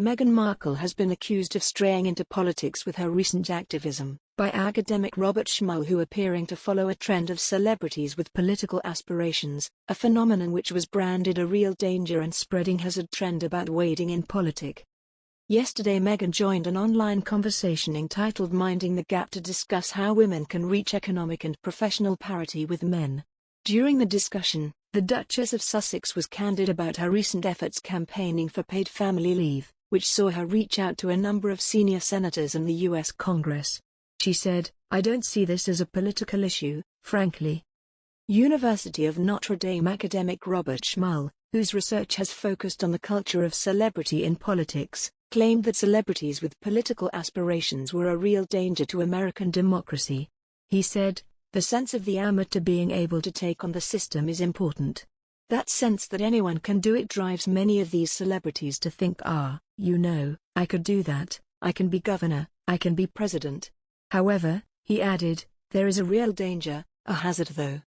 Meghan Markle has been accused of straying into politics with her recent activism by academic Robert Schmull, who appearing to follow a trend of celebrities with political aspirations, a phenomenon which was branded a real danger and spreading hazard trend about wading in Politic. Yesterday Meghan joined an online conversation entitled Minding the Gap to discuss how women can reach economic and professional parity with men. During the discussion, the Duchess of Sussex was candid about her recent efforts campaigning for paid family leave, which saw her reach out to a number of senior senators in the U.S. Congress. She said, "I don't see this as a political issue, frankly." University of Notre Dame academic Robert Schmull, whose research has focused on the culture of celebrity in politics, claimed that celebrities with political aspirations were a real danger to American democracy. He said, "The sense of the amateur being able to take on the system is important. That sense that anyone can do it drives many of these celebrities to think, I could do that, I can be governor, I can be president." However, he added, "There is a real danger, a hazard though.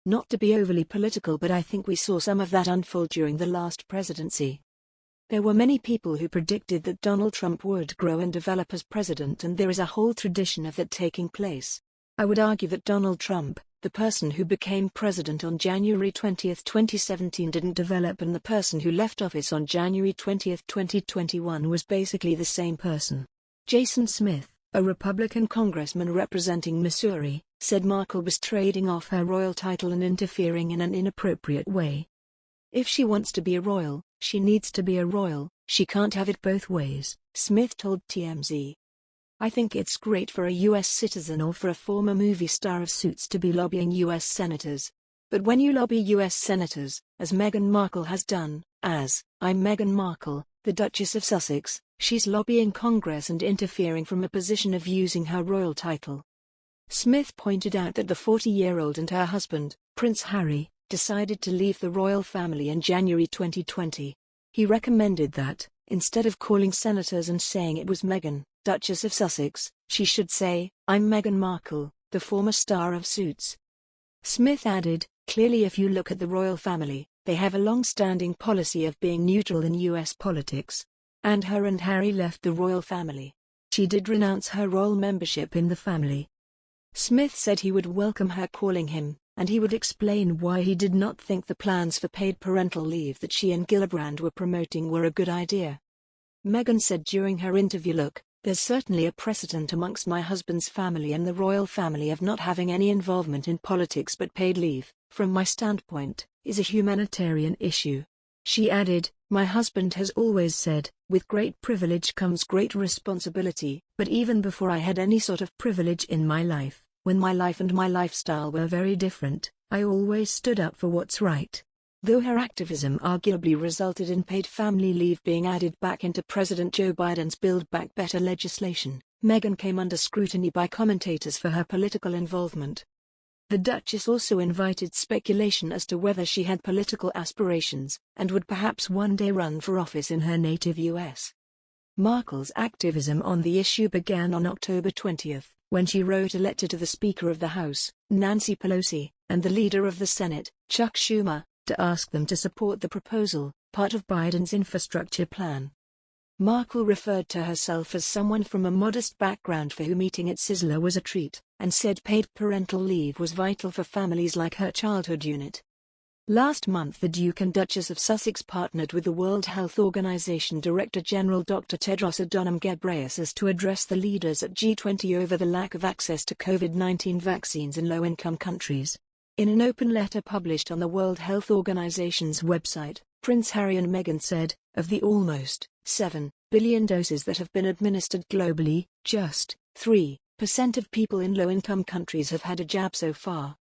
Not to be overly political, but I think we saw some of that unfold during the last presidency. There were many people who predicted that Donald Trump would grow and develop as president, and there is a whole tradition of that taking place. I would argue that Donald Trump, the person who became president on January 20, 2017, didn't develop, and the person who left office on January 20, 2021 was basically the same person." Jason Smith, a Republican congressman representing Missouri, said Markle was trading off her royal title and interfering in an inappropriate way. "If she wants to be a royal, she needs to be a royal, she can't have it both ways," Smith told TMZ. "I think it's great for a U.S. citizen or for a former movie star of Suits to be lobbying U.S. senators. But when you lobby U.S. senators, as Meghan Markle has done, as, I'm Meghan Markle, the Duchess of Sussex, she's lobbying Congress and interfering from a position of using her royal title." Smith pointed out that the 40-year-old and her husband, Prince Harry, decided to leave the royal family in January 2020. He recommended that, instead of calling senators and saying it was Meghan, Duchess of Sussex, she should say, "I'm Meghan Markle, the former star of Suits." Smith added, "Clearly if you look at the royal family, they have a long-standing policy of being neutral in U.S. politics. And Harry left the royal family. She did renounce her royal membership in the family." Smith said he would welcome her calling him, and he would explain why he did not think the plans for paid parental leave that she and Gillibrand were promoting were a good idea. Meghan said during her interview, "Look, there's certainly a precedent amongst my husband's family and the royal family of not having any involvement in politics, but paid leave, from my standpoint, is a humanitarian issue." She added, "My husband has always said, with great privilege comes great responsibility, but even before I had any sort of privilege in my life, when my life and my lifestyle were very different, I always stood up for what's right." Though her activism arguably resulted in paid family leave being added back into President Joe Biden's Build Back Better legislation, Meghan came under scrutiny by commentators for her political involvement. The Duchess also invited speculation as to whether she had political aspirations, and would perhaps one day run for office in her native U.S. Markle's activism on the issue began on October 20, when she wrote a letter to the Speaker of the House, Nancy Pelosi, and the Leader of the Senate, Chuck Schumer, to ask them to support the proposal, part of Biden's infrastructure plan. Markle referred to herself as someone from a modest background for whom eating at Sizzler was a treat, and said paid parental leave was vital for families like her childhood unit. Last month the Duke and Duchess of Sussex partnered with the World Health Organization Director General Dr. Tedros Adhanom Ghebreyesus to address the leaders at G20 over the lack of access to COVID-19 vaccines in low-income countries. In an open letter published on the World Health Organization's website, Prince Harry and Meghan said, "Of the almost 7 billion doses that have been administered globally, just 3% of people in low-income countries have had a jab so far.